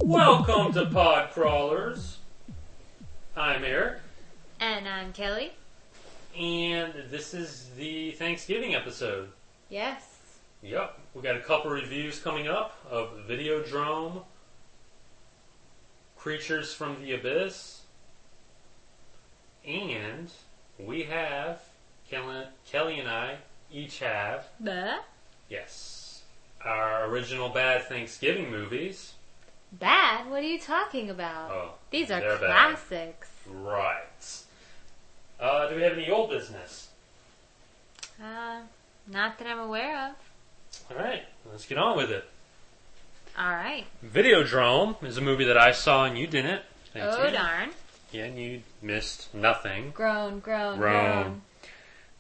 Welcome to Pod Crawlers. I'm Eric. And I'm Kelly. And this is the Thanksgiving episode. Yes. Yep. We got a couple reviews coming up of Videodrome, Creatures from the Abyss, and we have, Kelly and I each have, yes, our original bad Thanksgiving movies. Bad? What are you talking about? Oh, these are classics. Bad. Right. Do we have any old business? Not that I'm aware of. Alright, let's get on with it. Alright. Videodrome is a movie that I saw and you didn't. Thank you. Darn. Yeah, and you missed nothing. Grown.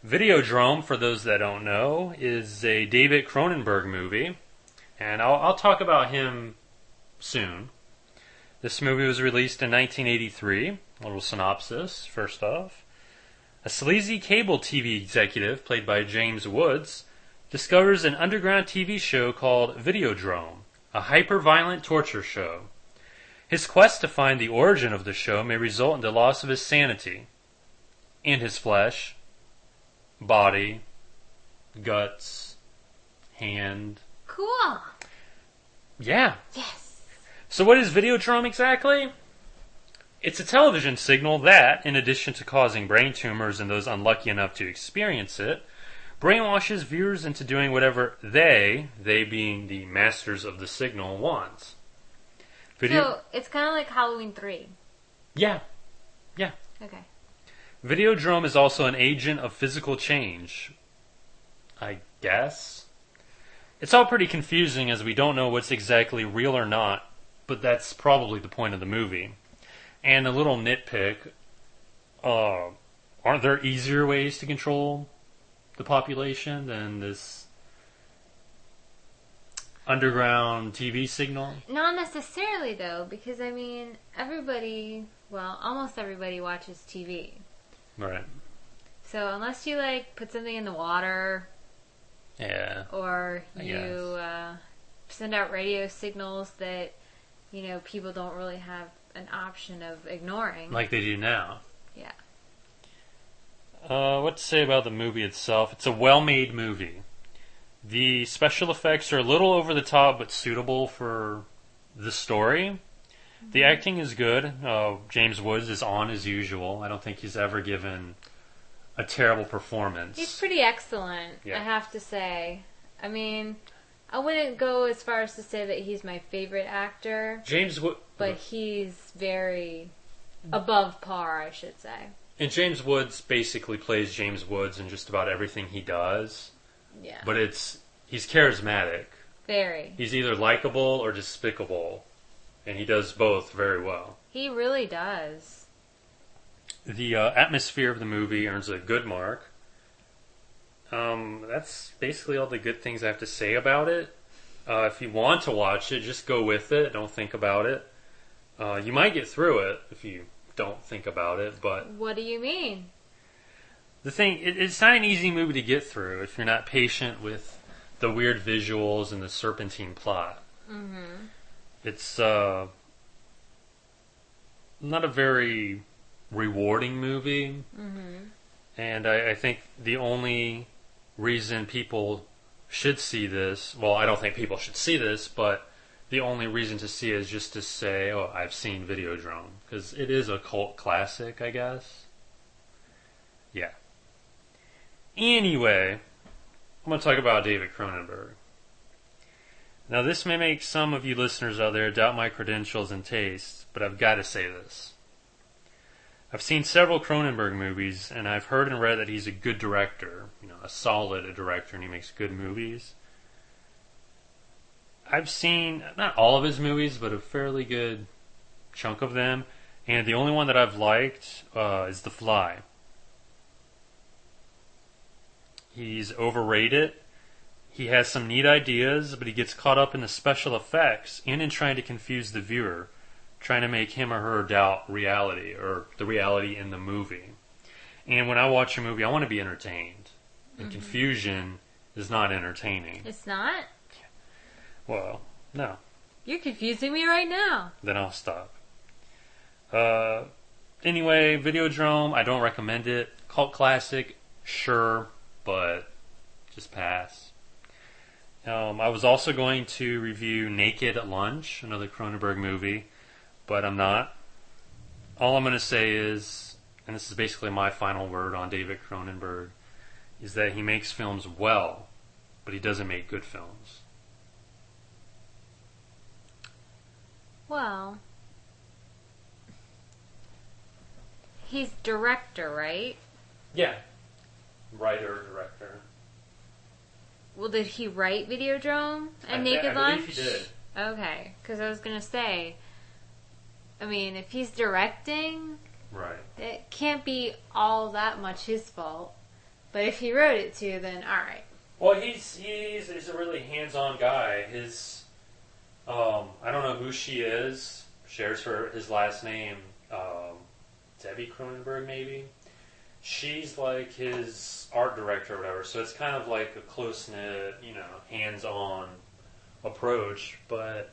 Videodrome, for those that don't know, is a David Cronenberg movie. And I'll talk about him soon. This movie was released in 1983. A little synopsis, first off. A sleazy cable TV executive, played by James Woods, discovers an underground TV show called Videodrome, a hyper-violent torture show. His quest to find the origin of the show may result in the loss of his sanity, and his flesh, body, guts, hand. Cool. Yeah. Yes. So what is Videodrome exactly? It's a television signal that, in addition to causing brain tumors in those unlucky enough to experience it, brainwashes viewers into doing whatever they being the masters of the signal, want. So, it's kind of like Halloween 3. Yeah. Okay. Videodrome is also an agent of physical change, I guess. It's all pretty confusing as we don't know what's exactly real or not, but that's probably the point of the movie. And a little nitpick, aren't there easier ways to control the population than this underground TV signal? Not necessarily, though, because, I mean, almost everybody watches TV. Right. So, unless you, put something in the water... Yeah. Or you send out radio signals that, people don't really have an option of ignoring. Like they do now. Yeah. What to say about the movie itself? It's a well-made movie. The special effects are a little over the top, but suitable for the story. Mm-hmm. The acting is good. James Woods is on as usual. I don't think he's ever given a terrible performance. He's pretty excellent, I have to say. I mean, I wouldn't go as far as to say that he's my favorite actor. But he's very above par, I should say. And James Woods basically plays James Woods in just about everything he does. Yeah. But he's charismatic. Very. He's either likable or despicable. And he does both very well. He really does. The atmosphere of the movie earns a good mark. That's basically all the good things I have to say about it. If you want to watch it, just go with it. Don't think about it. You might get through it if you don't think about it, but... What do you mean? The thing, it's not an easy movie to get through if you're not patient with the weird visuals and the serpentine plot. Mm-hmm. It's not a very rewarding movie. Mm-hmm. And I think the only reason people should see this, well, I don't think people should see this, but the only reason to see it is just to say, oh, I've seen Videodrome. Because it is a cult classic, I guess. Yeah. Anyway, I'm going to talk about David Cronenberg. Now, this may make some of you listeners out there doubt my credentials and tastes, but I've got to say this. I've seen several Cronenberg movies, and I've heard and read that he's a good director, a solid director, and he makes good movies. I've seen, not all of his movies, but a fairly good chunk of them. And the only one that I've liked is The Fly. He's overrated. He has some neat ideas, but he gets caught up in the special effects and in trying to confuse the viewer, trying to make him or her doubt reality or the reality in the movie. And when I watch a movie, I want to be entertained. And confusion is not entertaining. It's not? Well, no. You're confusing me right now. Then I'll stop. Anyway, Videodrome, I don't recommend it. Cult classic, sure, but just pass. I was also going to review Naked at Lunch, another Cronenberg movie, but I'm not. All I'm going to say is, and this is basically my final word on David Cronenberg, is that he makes films well, but he doesn't make good films. Well, he's director, right? Yeah. Writer, director. Well, did he write Videodrome and Naked Lunch? I believe he did. Okay, because I was going to say, I mean, if he's directing, right, it can't be all that much his fault. But if he wrote it too, then all right. Well, he's a really hands-on guy. His I don't know who she is. Shares his last name, Debbie Cronenberg, maybe. She's like his art director or whatever. So it's kind of like a close-knit, hands-on approach. But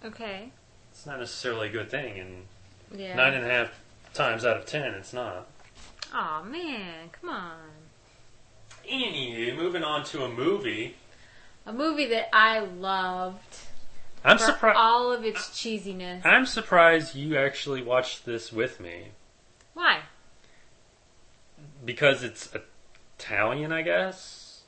okay, it's not necessarily a good thing. And yeah. 9.5 times out of 10, it's not. Aw, man, come on. Anywho, moving on to a movie. A movie that I loved. I'm surprised. All of its cheesiness. I'm surprised you actually watched this with me. Why? Because it's Italian, I guess.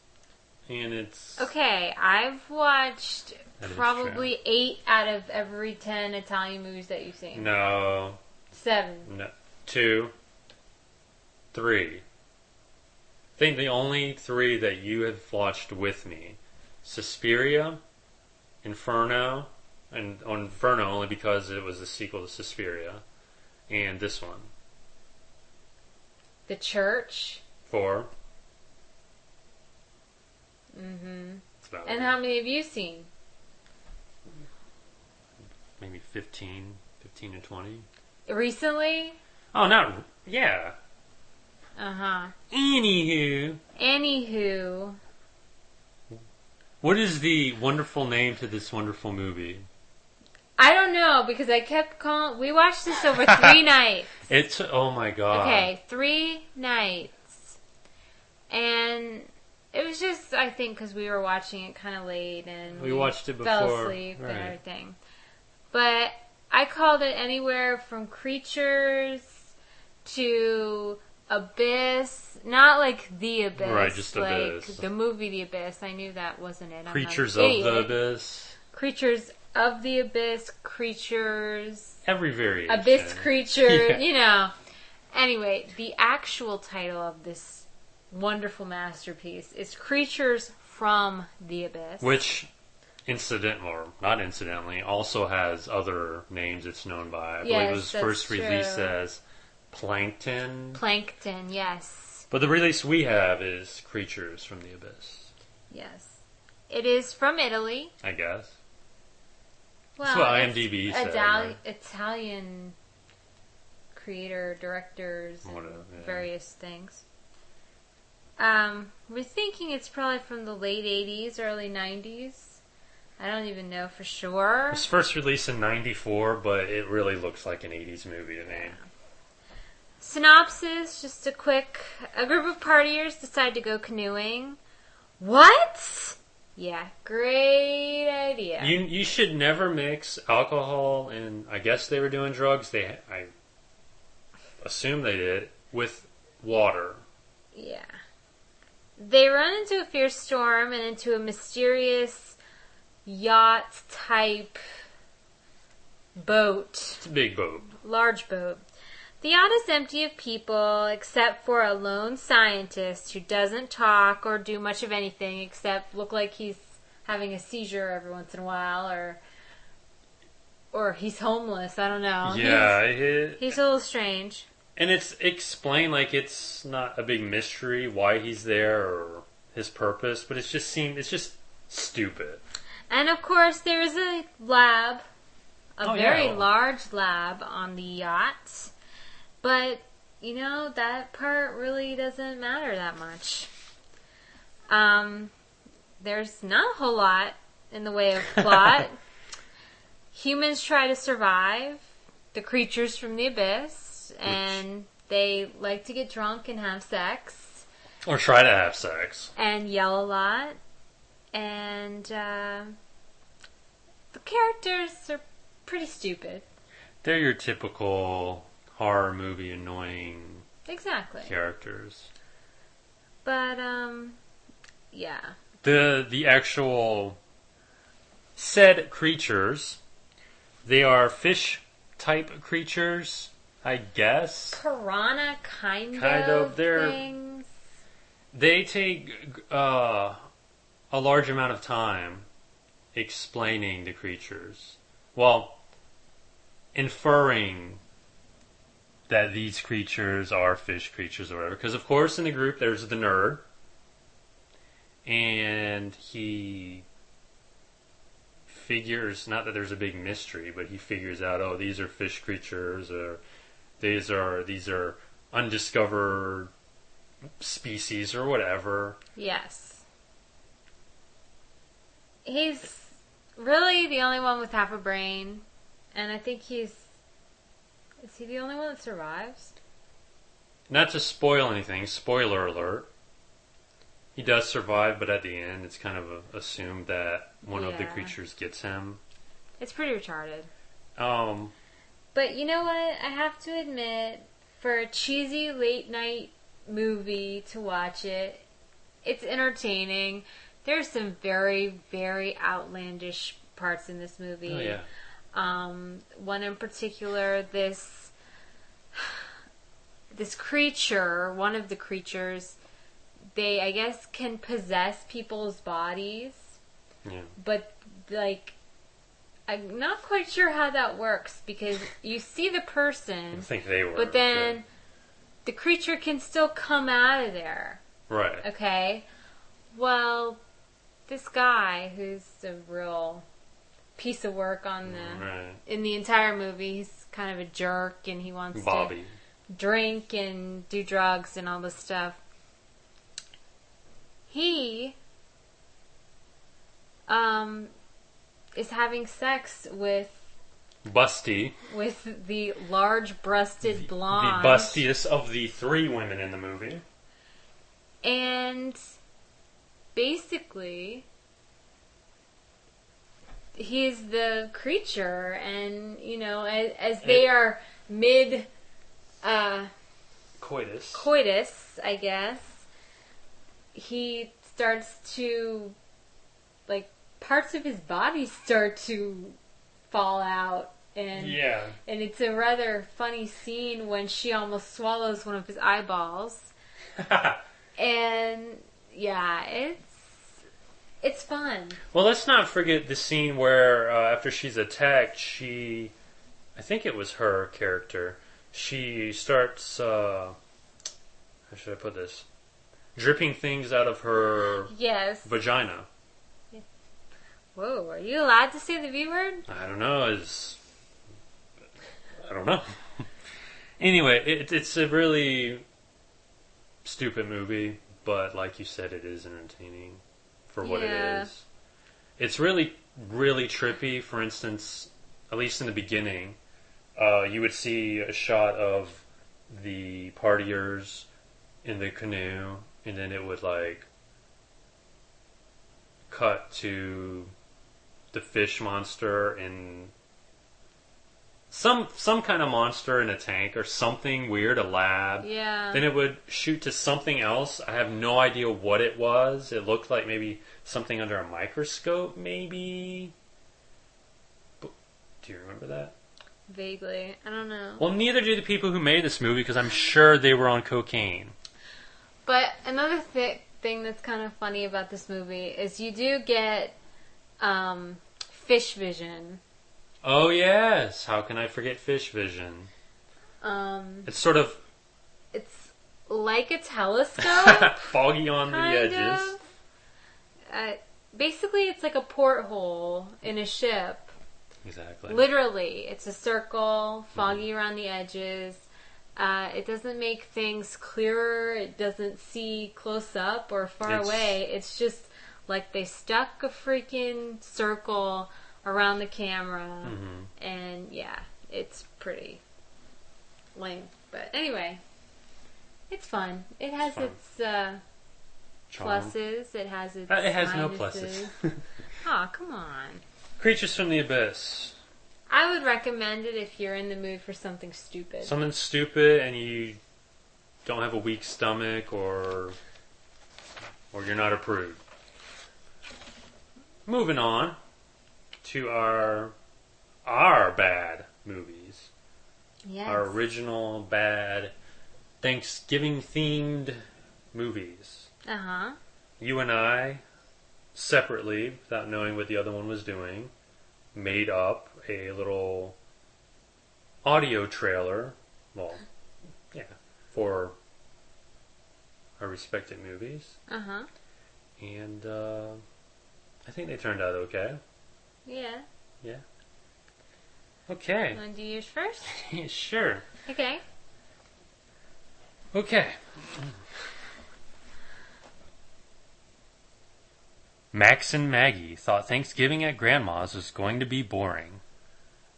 And it's... Okay, I've watched probably 8 out of every 10 Italian movies that you've seen. No. 7. No. 2. 3. I think the only 3 that you have watched with me: Suspiria, Inferno, and Inferno only because it was a sequel to Suspiria, and this one. The Church. 4. Mm-hmm. And how many have you seen? Maybe 15 to 20. Recently? Oh, not... Yeah. Uh-huh. Anywho. What is the wonderful name to this wonderful movie? I don't know, because I kept calling... We watched this over 3 nights. Oh my god. Okay, 3 nights. And it was just, I think, because we were watching it kind of late and we watched it before. Fell asleep and everything. But I called it anywhere from Creatures to Abyss. Not like The Abyss. Right, just like Abyss. The movie The Abyss. I knew that wasn't it. Creatures of the Abyss. Creatures of the Abyss. Creatures. Every variation. Abyss creature. Yeah. Anyway, the actual title of this wonderful masterpiece is Creatures from the Abyss. Which, not incidentally, also has other names it's known by. I believe it was first released as Plankton. Plankton, yes. But the release we have is Creatures from the Abyss. Yes. It is from Italy. I guess. Well, that's what IMDb said. Right? Italian creator, directors, and various things. We're thinking it's probably from the late 80s, early 90s. I don't even know for sure. It was first released in 94, but it really looks like an 80s movie to me. Synopsis, just a group of partiers decide to go canoeing. What? Yeah, great idea. You should never mix alcohol and, I guess they were doing drugs, I assume they did, with water. Yeah. They run into a fierce storm and into a mysterious yacht-type boat. It's a big boat. Large boat. The yacht is empty of people except for a lone scientist who doesn't talk or do much of anything except look like he's having a seizure every once in a while or or he's homeless. I don't know. Yeah. He's a little strange. And it's explained like it's not a big mystery why he's there or his purpose, but it's just stupid. And of course, there's a lab, very large lab on the yacht. But, that part really doesn't matter that much. There's not a whole lot in the way of plot. Humans try to survive the creatures from the abyss, and they like to get drunk and have sex. Or try to have sex. And yell a lot. And the characters are pretty stupid. They're your typical horror movie annoying characters. But, yeah. The actual said creatures, they are fish type creatures, I guess. Piranha kind of things. They take a large amount of time explaining the creatures. Well, inferring that these creatures are fish creatures or whatever. Because, of course, in the group there's the nerd. And he figures, not that there's a big mystery, but he figures out, oh, these are fish creatures, or these are undiscovered species, or whatever. Yes. He's really the only one with half a brain, and I think is he the only one that survives? Not to spoil anything, spoiler alert. He does survive, but at the end, it's kind of assumed that one of the creatures gets him. It's pretty retarded. But you know what? I have to admit, for a cheesy late night movie to watch it, it's entertaining. There's some very, very outlandish parts in this movie. Oh, yeah. One in particular, this creature, one of the creatures, they, I guess, can possess people's bodies. Yeah. But, I'm not quite sure how that works, because you see the person. I think they were. But then the creature can still come out of there. Right. Okay? Well, this guy, who's a real piece of work in the entire movie, he's kind of a jerk, and he wants to drink and do drugs and all this stuff. He is having sex with Busty. With the large-breasted blonde. The bustiest of the three women in the movie. And basically, he's the creature, and, as they are mid coitus, I guess, he starts to, parts of his body start to fall out, and it's a rather funny scene when she almost swallows one of his eyeballs. And yeah, it's fun. Well, let's not forget the scene where after she's attacked, I think it was her character, she starts how should I put this, dripping things out of her vagina. Whoa, are you allowed to say the V word? I don't know. I don't know. Anyway, it's a really stupid movie, but like you said, it is entertaining for what it is. It's really, really trippy. For instance, at least in the beginning, you would see a shot of the partiers in the canoe, and then it would cut to the fish monster and some kind of monster in a tank or something weird, a lab. Yeah. Then it would shoot to something else. I have no idea what it was. It looked like maybe something under a microscope, maybe. But, do you remember that? Vaguely. I don't know. Well, neither do the people who made this movie, because I'm sure they were on cocaine. But another thing that's kind of funny about this movie is you do get fish vision. Oh, yes. How can I forget Fish Vision? It's sort of... It's like a telescope. Foggy on the edges. Basically, it's like a porthole in a ship. Exactly. Literally. It's a circle, foggy around the edges. It doesn't make things clearer. It doesn't see close up or far away. It's just like they stuck a freaking circle around the camera. And yeah, it's pretty lame. But anyway, it's fun. It has its pluses. It has its It has minuses. no pluses. Aw, come on. Creatures from the Abyss. I would recommend it if you're in the mood for something stupid. Something stupid and you don't have a weak stomach or you're not a prude. Moving on to our bad movies. Yes. Our original bad Thanksgiving themed movies. Uh-huh. You and I, separately, without knowing what the other one was doing, made up a little audio trailer, for our respective movies. Uh-huh. And I think they turned out okay. Yeah. Yeah. Okay. Want to do yours first? Sure. Okay. Okay. Max and Maggie thought Thanksgiving at Grandma's was going to be boring.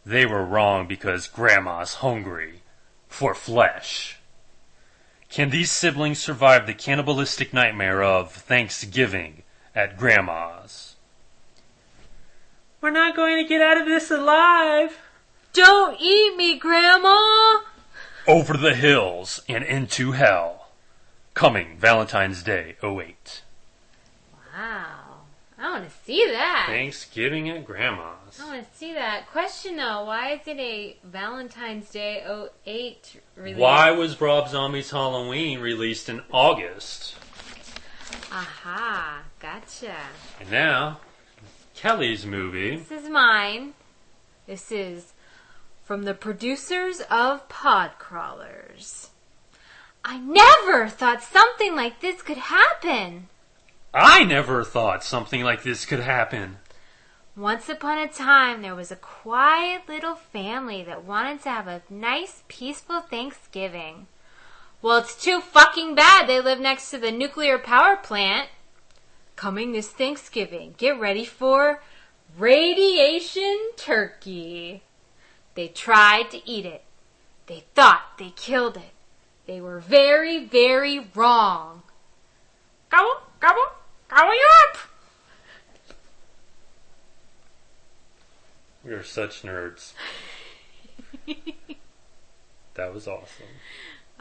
They were wrong because Grandma's hungry for flesh. Can these siblings survive the cannibalistic nightmare of Thanksgiving at Grandma's? We're not going to get out of this alive. Don't eat me, Grandma! Over the hills and into hell. Coming Valentine's Day '08. Wow. I want to see that. Thanksgiving at Grandma's. I want to see that. Question though, why is it a Valentine's Day '08 release? Why was Rob Zombie's Halloween released in August? Aha, gotcha. And now, Kelly's movie. This is mine. This is from the producers of Podcrawlers. I never thought something like this could happen. I never thought something like this could happen. Once upon a time, there was a quiet little family that wanted to have a nice, peaceful Thanksgiving. Well, it's too fucking bad they live next to the nuclear power plant. Coming this Thanksgiving, get ready for radiation turkey. They tried to eat it. They thought they killed it. They were very, very wrong. Gobble, gobble, gobble you up! We are such nerds. That was awesome.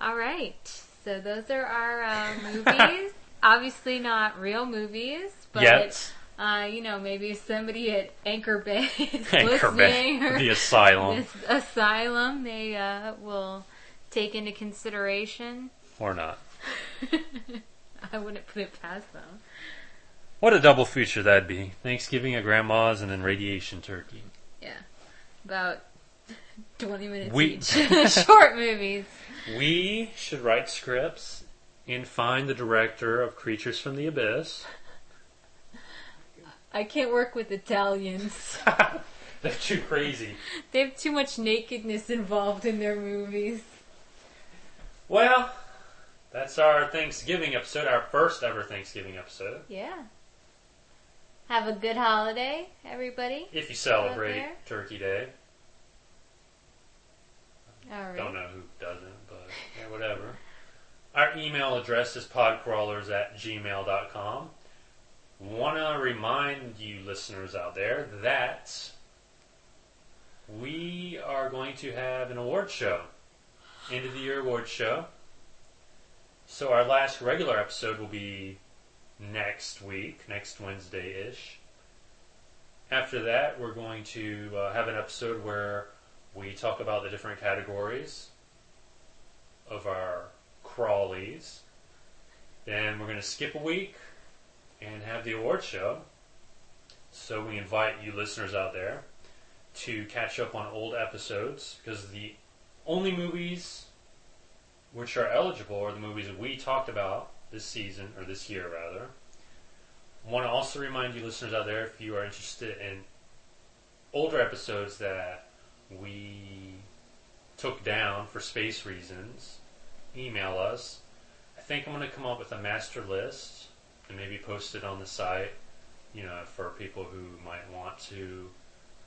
All right. So those are our movies. Obviously not real movies, but Yet. Maybe somebody at Anchor Bay is Anchor Bay, listening, or the asylum. this asylum, they will take into consideration. Or not. I wouldn't put it past them. What a double feature that'd be. Thanksgiving at Grandma's and then radiation turkey. Yeah. About 20 minutes We- each. Short movies. We should write scripts and find the director of Creatures from the Abyss. I can't work with Italians. They're too crazy. They have too much nakedness involved in their movies. Well, that's our Thanksgiving episode, our first ever Thanksgiving episode. Yeah. Have a good holiday, everybody. If you celebrate Turkey Day. All right. Don't know who doesn't, but yeah, whatever. Our email address is podcrawlers@gmail.com. Want to remind you listeners out there that we are going to have an award show. End of the year award show. So our last regular episode will be next week, next Wednesday-ish. After that, we're going to have an episode where we talk about the different categories of our crawlies. Then we're going to skip a week and have the award show. So we invite you listeners out there to catch up on old episodes, because the only movies which are eligible are the movies that we talked about this season, or this year rather. I want to also remind you listeners out there, if you are interested in older episodes that we took down for space reasons, email us. I think I'm going to come up with a master list and maybe post it on the site, for people who might want to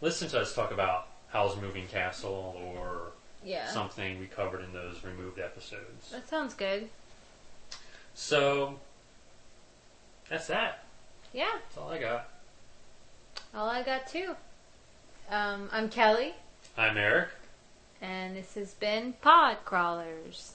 listen to us talk about Howl's Moving Castle or something we covered in those removed episodes. That sounds good. So, that's that. Yeah. That's all I got. All I got too. I'm Kelly. I'm Eric. And this has been Pod Crawlers.